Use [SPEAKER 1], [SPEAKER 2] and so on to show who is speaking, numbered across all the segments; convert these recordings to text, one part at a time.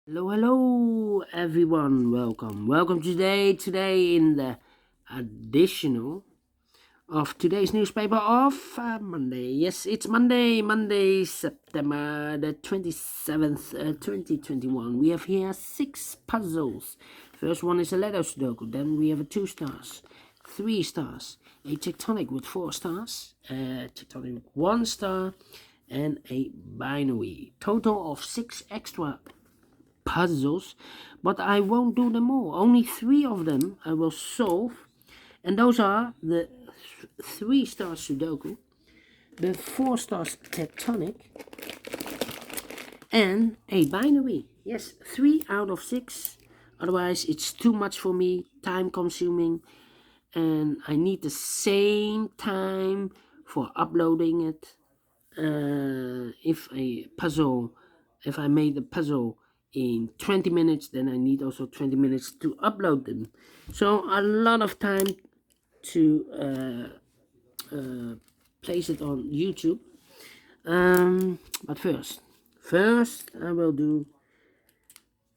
[SPEAKER 1] Hello, everyone. Welcome today in the additional of today's newspaper of Monday. Yes, it's Monday, September the 27th, 2021. We have here 6 puzzles. First one is a letter Sudoku. Then we have a 2 stars, 3 stars, a tectonic with 4 stars, a tectonic with 1 star, and a binary. Total of 6 extra puzzles, but I won't do them all. Only 3 of them I will solve, and those are the 3 stars Sudoku, the 4 stars tectonic, and a binary. Yes, 3 out of 6. Otherwise, it's too much for me, time consuming, and I need the same time for uploading it. If I made a puzzle in 20 minutes, then I need also 20 minutes to upload them. So a lot of time to place it on YouTube. But first I will do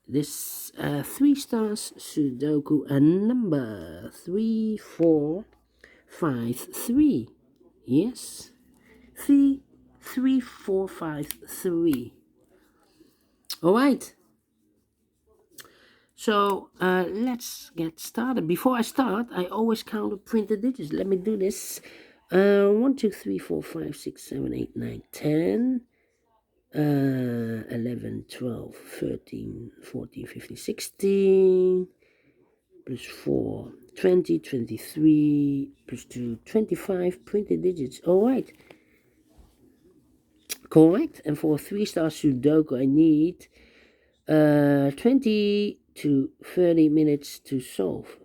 [SPEAKER 1] this 3 stars Sudoku and number 3453. Yes, 3453. All right. So let's get started. Before I start, I always count the printed digits. Let me do this. 1, 2, 3, 4, 5, 6, 7, 8, 9, 10, 11, 12, 13, 14, 15, 16, plus 4, 20, 23, plus 2, 25 printed digits. All right. Correct. And for 3 star Sudoku, I need 20 to 30 minutes to solve,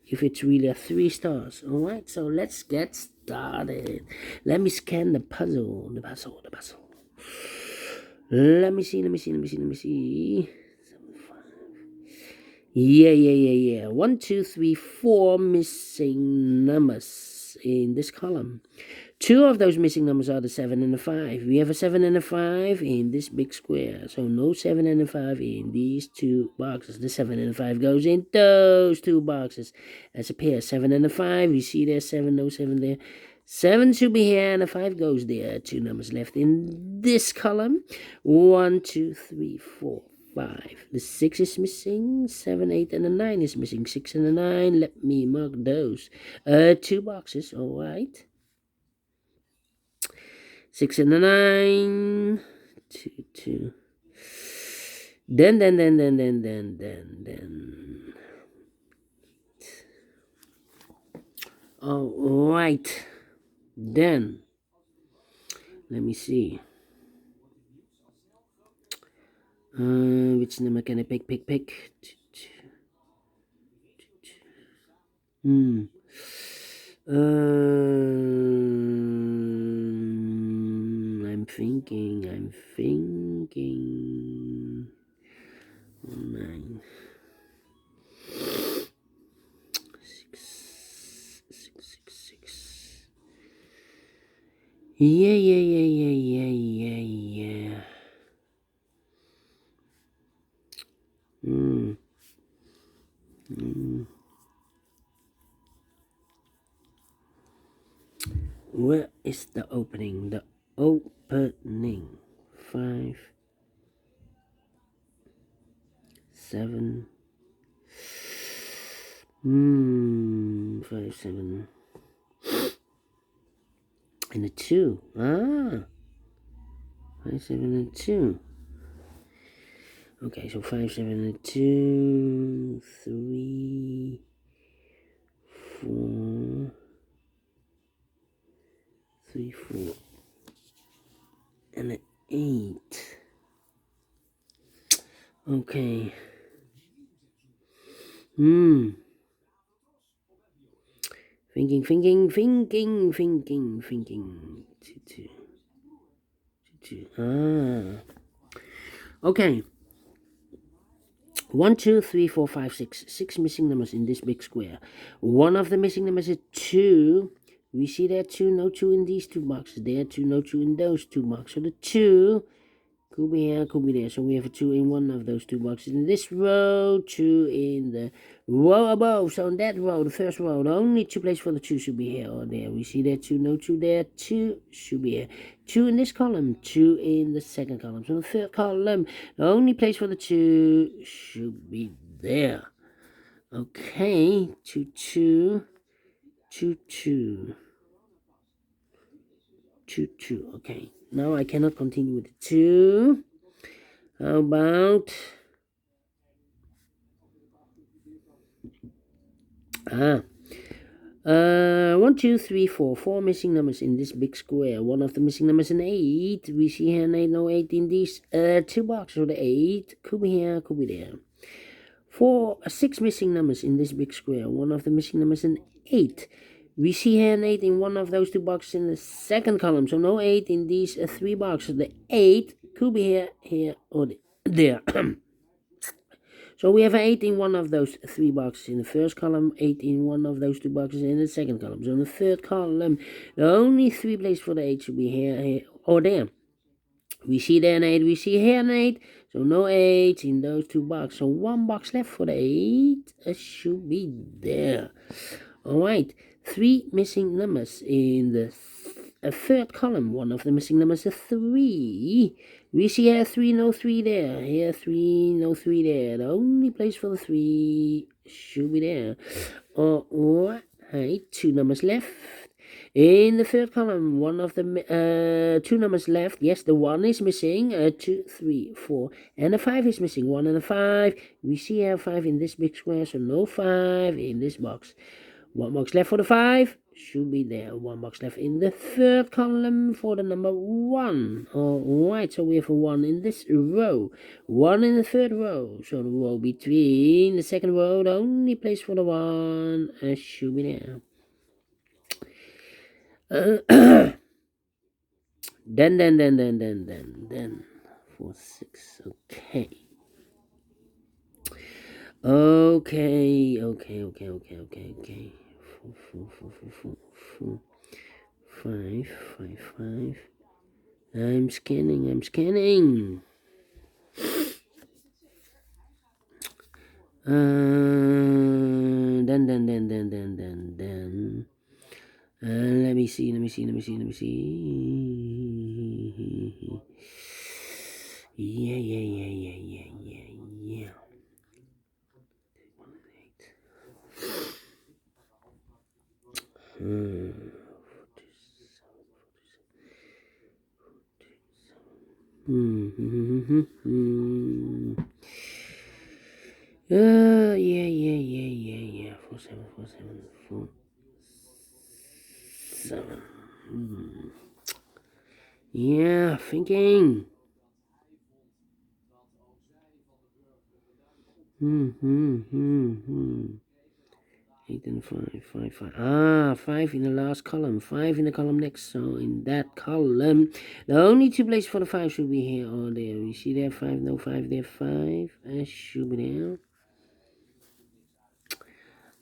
[SPEAKER 1] if it's really a 3 stars. All right, so let's get started. Let me scan the puzzle. Let me see. Yeah. 1, 2, 3, 4 missing numbers in this column. 2 of those missing numbers are the 7 and the 5. We have a 7 and a 5 in this big square. So no 7 and a 5 in these 2 boxes. The 7 and the 5 goes in those 2 boxes. As a pair, 7 and a 5. You see there's 7, no 7 there. 7 should be here and a 5 goes there. 2 numbers left in this column. 1, 2, 3, 4, 5. The 6 is missing. 7, 8, and the 9 is missing. 6 and the 9. Let me mark those. 2 boxes. All right. 6 and a 9, 2, 2. Then. All right. Then, let me see. Which number can I pick? I'm thinking. 9, 6. Yeah. Where is the opening? 5, 7. 5, 7. And a 2. 5, 7, and 2. Okay, so 5, 7, and 2, 3, 4, 3, 4, and an 8. Okay. Thinking. 2. Okay. 1, 2, 3, 4, 5, 6. 6 missing numbers in this big square. One of the missing numbers is 2. We see there 2, no 2 in these 2 boxes. There 2, no 2 in those 2 boxes. So the 2 Could be here, could be there. So we have a 2 in one of those two boxes. In this row, 2 in the row above. So in that row, the first row, the only 2 places for the 2 should be here or there. We see there 2, no 2 there, 2 should be here. 2 in this column, 2 in the second column. So the third column, the only place for the 2 should be there. Okay, 2, 2, 2, 2. 2, 2. Okay, now I cannot continue with the 2. How about 1, 2, 3, 4. 4 missing numbers in this big square. One of the missing numbers is an 8. We see here an 8, no 8 in these 2 boxes. So the 8 could be here, could be there. 6 missing numbers in this big square. One of the missing numbers is an 8. We see here an 8 in one of those 2 boxes in the second column. So no 8 in these 3 boxes. The 8 could be here, here, or there. So we have an 8 in one of those 3 boxes in the first column, 8 in one of those 2 boxes in the second column. So in the third column, the only 3 places for the 8 should be here, here, or there. We see there an 8, we see here an 8. So no 8 in those 2 boxes. So 1 box left for the 8 should be there. Alright, 3 missing numbers in the third column. One of the missing numbers is 3. We see here 3, no 3 there. Here 3, no 3 there. The only place for the 3 should be there. Alright, 2 numbers left. In the third column, one of the 2 numbers left. Yes, the 1 is missing. 2, 3, 4. And the 5 is missing. 1 and a 5. We see here 5 in this big square, so no 5 in this box. 1 box left for the 5 should be there. 1 box left in the third column for the number 1. Alright, so we have a 1 in this row. 1 in the third row. So the row between the second row, the only place for the 1 should be there. Then 4, 6. Okay. Okay. 4. 5. I'm scanning. Then. Let me see. Yeah. Yeah. 4, 7. Yeah, thinking. 8 and 5. 5 in the last column. 5 in the column next. So in that column, the only 2 places for the 5 should be here or there. We see there 5, no 5 there. 5 should be there.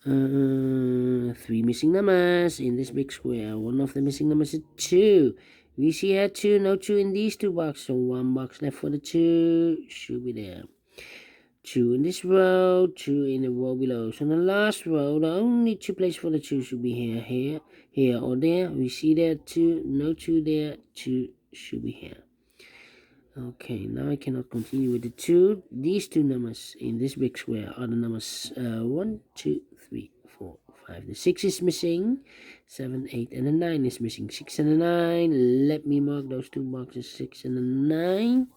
[SPEAKER 1] 3 missing numbers in this big square. One of the missing numbers is 2. We see here 2, no 2 in these 2 boxes. So 1 box left for the 2 should be there. 2 in this row, 2 in the row below. So in the last row, the only 2 places for the 2 should be here, or there. We see there 2, no 2 there, 2 should be here. Okay, now I cannot continue with the 2. These 2 numbers in this big square are the numbers 1, 2, 3, 4, 5. The 6 is missing. 7, 8, and the 9 is missing. 6 and the 9. Let me mark those 2 boxes, 6 and the 9.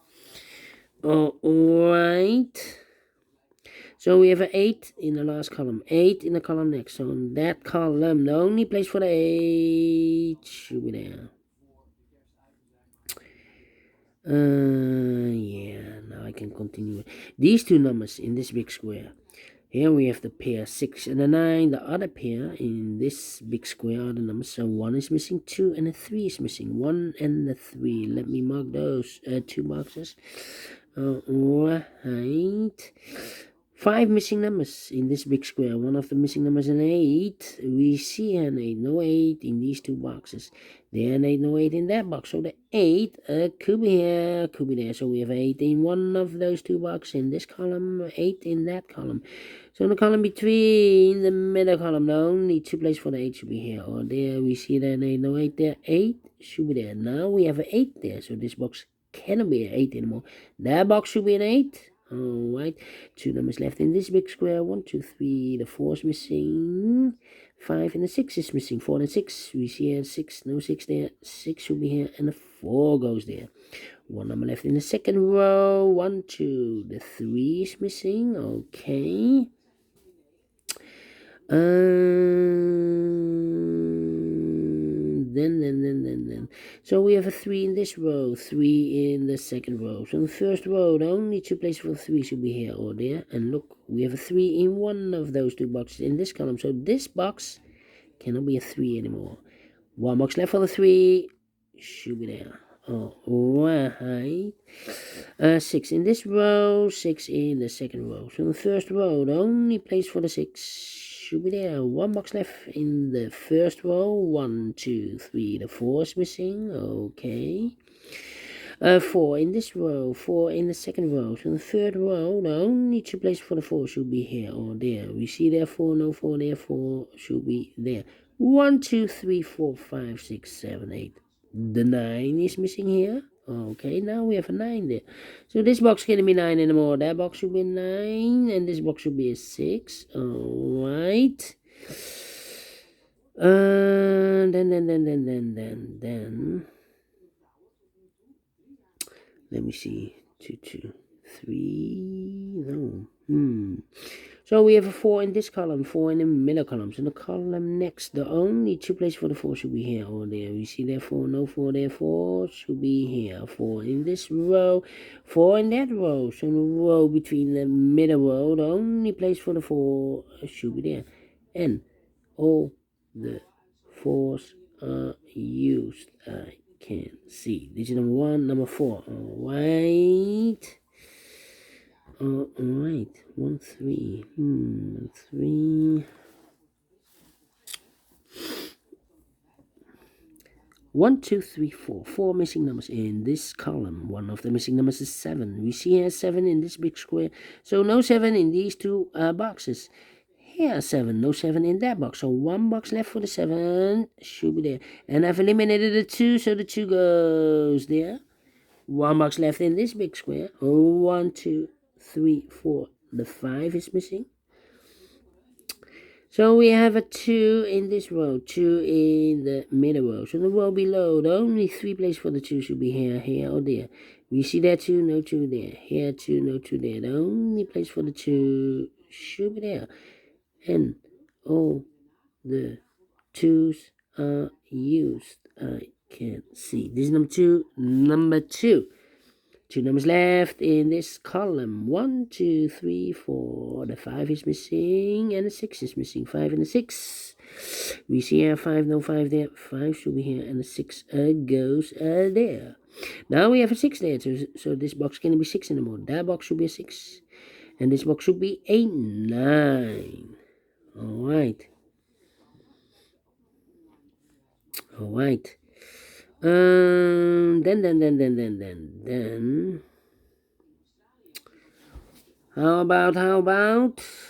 [SPEAKER 1] Alright. So we have an 8 in the last column, 8 in the column next. So in that column, the only place for the 8 should be there. Yeah, now I can continue. These 2 numbers in this big square. Here we have the pair 6 and the 9. The other pair in this big square are the numbers. So 1 is missing, 2 and the 3 is missing. 1 and the 3. Let me mark those 2 boxes. Right. 5 missing numbers in this big square. One of the missing numbers is an 8. We see an 8. No 8 in these two boxes. There an 8, no 8 in that box. So the 8 could be here, could be there. So we have 8 in one of those two boxes. In this column, 8 in that column. So in the column between the middle column, the only two places for the 8 should be here or there. We see that 8, no 8 there. 8 should be there. Now we have an 8 there. So this box cannot be an 8 anymore. That box should be an 8. Alright, 2 numbers left in this big square. 1, 2, 3. The 4 is missing. 5 and the 6 is missing. 4 and 6. We see here 6. No 6 there. 6 should be here. And the 4 goes there. 1 number left in the second row. 1, 2. The 3 is missing. Okay. Then. So we have a 3 in this row, 3 in the second row. So in the first row, the only two places for 3 should be here or there. And look, we have a 3 in one of those two boxes in this column. So this box cannot be a 3 anymore. One box left for the 3 should be there. Alright. 6 in this row, 6 in the second row. So in the first row, the only place for the 6 should be there. One box left in the first row. 1, 2, 3. The 4 is missing. Okay. 4 in this row. 4 in the second row. So in the third row, the only two places for the 4 should be here or there. We see there 4, no 4 there. 4 should be there. 1, 2, 3, 4, 5, 6, 7, 8. The 9 is missing here. Okay, now we have a 9 there. So this box can't be 9 anymore. That box should be 9. And this box should be a 6. Alright. Then. Let me see. 2, 2, 3. No. So we have a 4 in this column, 4 in the middle column. So the column next, the only two places for the 4 should be here or there. We see there 4, no 4 there, 4 should be here. 4 in this row, 4 in that row. So the row between the middle row, the only place for the 4 should be there. And all the 4s are used. I can see. This is number 1, number 4. Alright. Alright, 1, 3. 3. 1, 2, 3, 4. 4 missing numbers in this column. One of the missing numbers is 7. We see here 7 in this big square. So no 7 in these two boxes. Here 7, no 7 in that box. So one box left for the 7 should be there. And I've eliminated the 2, so the 2 goes there. One box left in this big square. 1, 2, 3, 4. The 5 is missing. So we have a 2 in this row, 2 in the middle row. So the row below, the only 3 places for the 2 should be here, here, or there. We see that 2, no 2 there. Here 2, no 2 there. The only place for the 2 should be there. And all the 2s are used. I can see. This is number 2. Number 2. 2 numbers left in this column. 1, 2, 3, 4. The 5 is missing and the 6 is missing. 5 and the 6. We see here 5, no 5 there. 5 should be here and the 6 goes there. Now we have a 6 there. So this box can't be 6 anymore. That box should be a 6. And this box should be a 9. Alright. Alright. Then. How about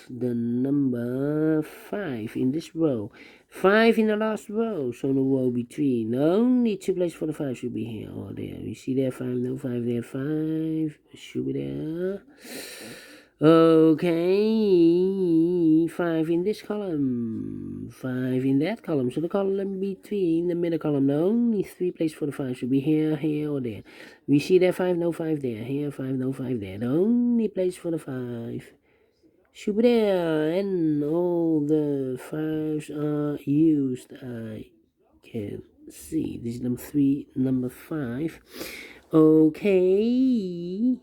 [SPEAKER 1] the number 5 in this row? 5 in the last row. So in the row between, only 2 places for the 5 should be here or there. You see there 5, no 5 there, 5 should be there. Okay, 5 in this column, 5 in that column. So the column between the middle column, the only 3 places for the 5 should be here, here, or there. We see there 5, no 5 there, here 5, no 5 there. The only place for the 5 should be there, and all the 5s are used. I can see. This is number 3, number 5. Okay.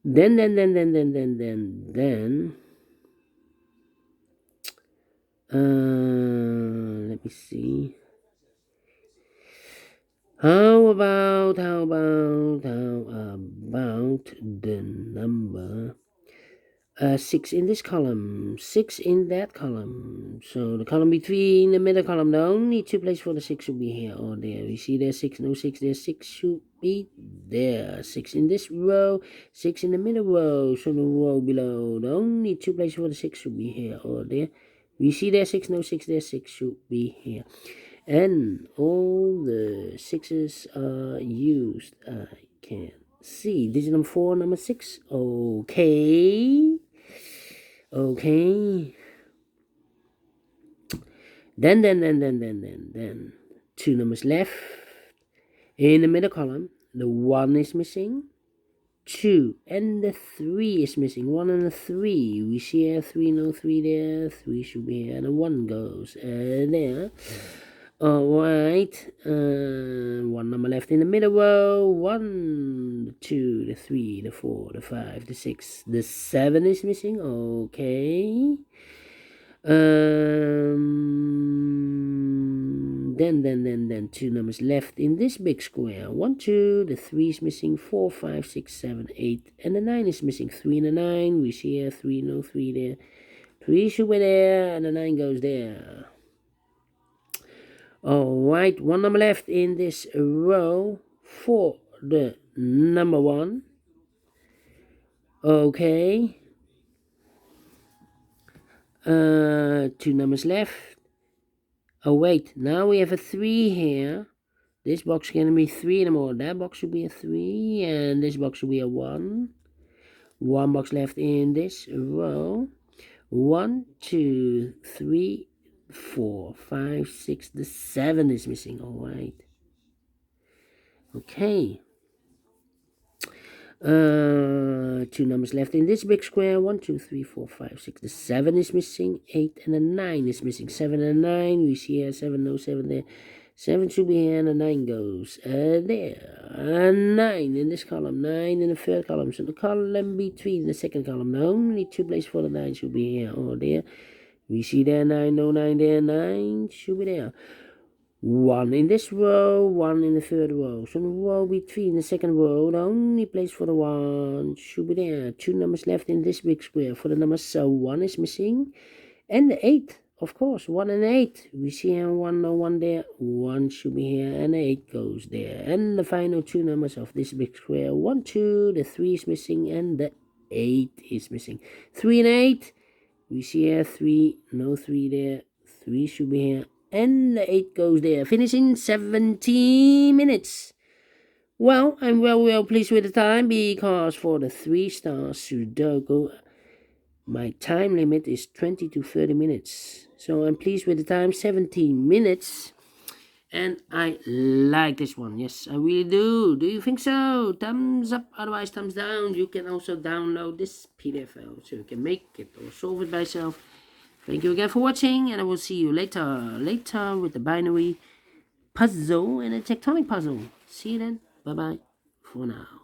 [SPEAKER 1] Then. Let me see. How about the number 6 in this column, 6 in that column. So the column between the middle column, the only 2 places for the 6 should be here or there. We see there's 6, no 6, there's 6 should be there. 6 in this row, 6 in the middle row. So the row below, the only 2 places for the 6 should be here or there. We see there's 6, no 6, there's 6 should be here. And all the 6s are used. I can see digit number 4, number 6. Okay. Then 2 numbers left. In the middle column, the 1 is missing, 2, and the 3 is missing. 1 and the 3. We see here 3, no 3 there. 3 should be here, and the 1 goes there. Alright, 1 number left in the middle row. 1, the 2, the 3, the 4, the 5, the 6, the 7 is missing. Okay. Then 2 numbers left in this big square. 1, 2, the 3 is missing, 4, 5, 6, 7, 8, and the 9 is missing. 3 and the 9. We see here 3, no 3 there. 3 should be there, and the 9 goes there. Alright, 1 number left in this row for the number 1. Okay. 2 numbers left. Oh wait, now we have a 3 here. This box is gonna be 3 anymore. That box should be a 3, and this box should be a 1. 1 box left in this row. 1, 2, 3, 4, 5, 6. The 7 is missing. All right. Okay. 2 numbers left in this big square. 1, 2, 3, 4, 5, 6. The 7 is missing. 8 and the 9 is missing. 7 and 9. We see here 7, no 7 there. 7 should be here, and the 9 goes there. 9 in this column. 9 in the third column. So the column between the second column. The only 2 places for the 9 should be here or there. We see there 9, no 9 there. 9 should be there. 1 in this row, 1 in the third row. So the row between the second row, the only place for the 1 should be there. 2 numbers left in this big square for the numbers. So 1 is missing. And the 8, of course, 1 and 8. We see here 1, no 1 there. 1 should be here, and the 8 goes there. And the final 2 numbers of this big square. 1, 2, the 3 is missing, and the 8 is missing. 3 and 8. We see here 3, no 3 there. 3 should be here, and the 8 goes there. Finishing 17 minutes. Well, I'm well pleased with the time, because for the 3 Stars Sudoku, my time limit is 20 to 30 minutes. So I'm pleased with the time, 17 minutes. And I like this one. Yes, I really do. Do you think so? Thumbs up, otherwise thumbs down. You can also download this PDF file so you can make it or solve it by yourself. Thank you again for watching, and I will see you later with the binary puzzle and a tectonic puzzle. See you then. Bye-bye for now.